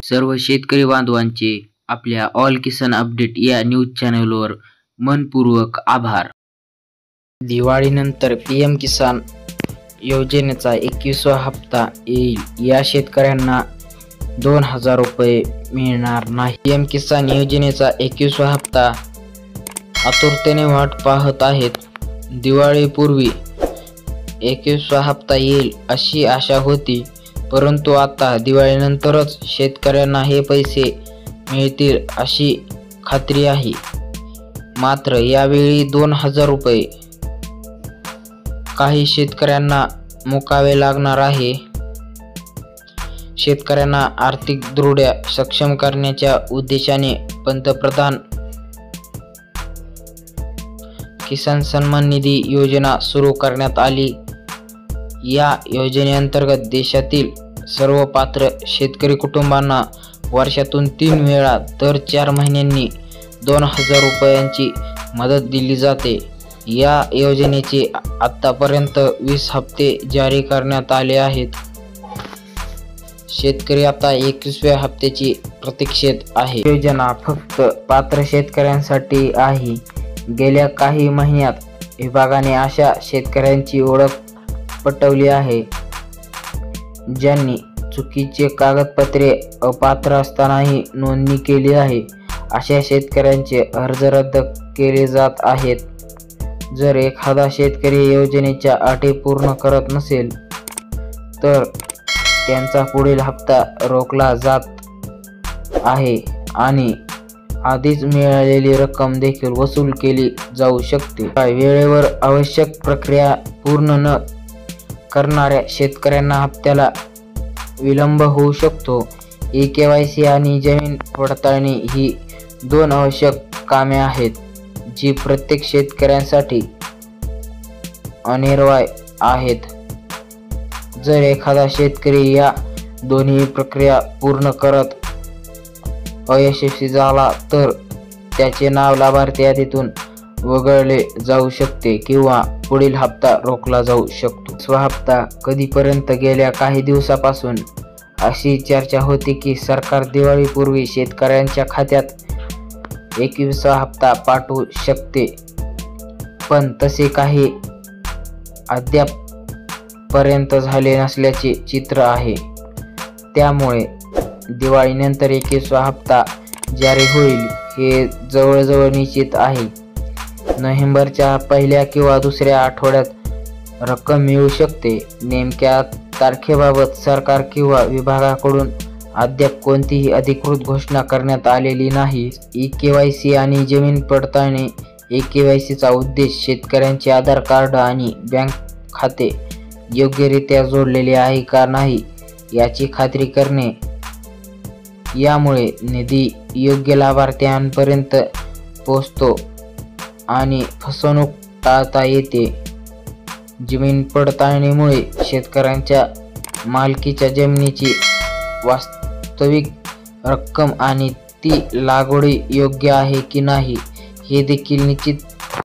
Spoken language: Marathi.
सर्व शेतकरी बांधवांचे आपल्या ऑल किसान अपडेट या न्यूज चॅनलवर मनपूर्वक आभार। दिवाळीनंतर पीएम किसान योजनेचा 21वा हप्ता येईल। या शेतकऱ्यांना 2000 रुपये मिळणार नाही। पीएम किसान योजनेचा 21वा हप्ता आतुरतेने वाट पाहत आहेत। दिवाळीपूर्वी 21वा हप्ता येईल अशी आशा होती, परंतु आता दिवाळीनंतरच शेतकऱ्यांना हे पैसे मिळतील अशी खात्री आहे। मात्र यावेळी 2000 रुपये काही शेतकऱ्यांना मुकावे लागणार आहे। शेतकऱ्यांना आर्थिकदृष्ट्या सक्षम करण्याच्या उद्देशाने पंतप्रधान किसान सन्मान निधी योजना सुरू करण्यात आली। या योजनेअंतर्गत देशातील सर्व पात्र शेतकरी कुटुंबांना वर्षातून 3 वेळा दर 4 महिन्यांनी 2000 रुपयांची मदत दिली जाते। या योजनेचे आतापर्यंत 20 हप्ते जारी करण्यात आले आहेत। शेतकरी आता 21व्या हप्त्याची प्रतीक्षेत आहे। योजना फक्त पात्र शेतकऱ्यांसाठी आहे। गेल्या काही महिन्यात विभागाने अशा शेतकऱ्यांची ओळख पटवली आहे ज्यांनी चुकीचे कागदपत्रे अपात्र असतानाही नोंदणी केली आहे। अशा शेतकऱ्यांचे अर्ज रद्द केले जात आहेत। जर एखादा शेतकरी योजनेच्या अटी पूर्ण करत नसेल तर त्यांचा पुढील हप्ता रोखला जात आहे आणि आधीच मिळालेली रक्कम देखील वसूल केली जाऊ शकते। वेळेवर आवश्यक प्रक्रिया पूर्ण न करणाऱ्या शेतकऱ्यांना हप्त्याला विलंब होऊ शकतो। KYC आणि जमीन पडताळणी ही 2 आवश्यक कामे आहेत जी प्रत्येक शेतकऱ्यांसाठी अनिवार्य आहेत। जर एखादा शेतकरी या दोन्ही प्रक्रिया पूर्ण करत अयशस्वी झाला तर त्याचे नाव लाभार्थी यादीतून वगळले जाऊ शकते किंवा पुढील हप्ता रोखला जाऊ शकतो। 20वा हप्ता कधीपर्यंत? गेल्या काही दिवसापासून अशी चर्चा होती की सरकार दिवाळीपूर्वी शेतकऱ्यांच्या खात्यात 21वा हप्ता पाठवू शकते, पण तसे काही अद्याप पर्यंत झाले नसल्याचे चित्र आहे। त्यामुळे दिवाळीनंतर 21वा हप्ता जारी होईल हे जवळजवळ निश्चित आहे। नोव्हेंबरच्या पहिल्या किंवा दुसऱ्या आठवड्यात रक्कम मिळू शकते। नेमक्या तारखेबाबत सरकार किंवा विभागाकडून अद्याप कोणतीही अधिकृत घोषणा करण्यात आलेली नाही। KYC आणि जमीन पडताळणी KYCचा उद्देश शेतकऱ्यांचे आधार कार्ड आणि बँक खाते योग्यरित्या जोडलेले आहे का नाही याची खात्री करणे। यामुळे निधी योग्य लाभार्थ्यांपर्यंत पोहोचतो आणि फसवणूक टाळता येते। जमीन पडताळणीमुळे शेतकऱ्यांच्या मालकीच्या जमिनीची वास्तविक रक्कम आणि ती लागवडी योग्य आहे की नाही हे देखील निश्चित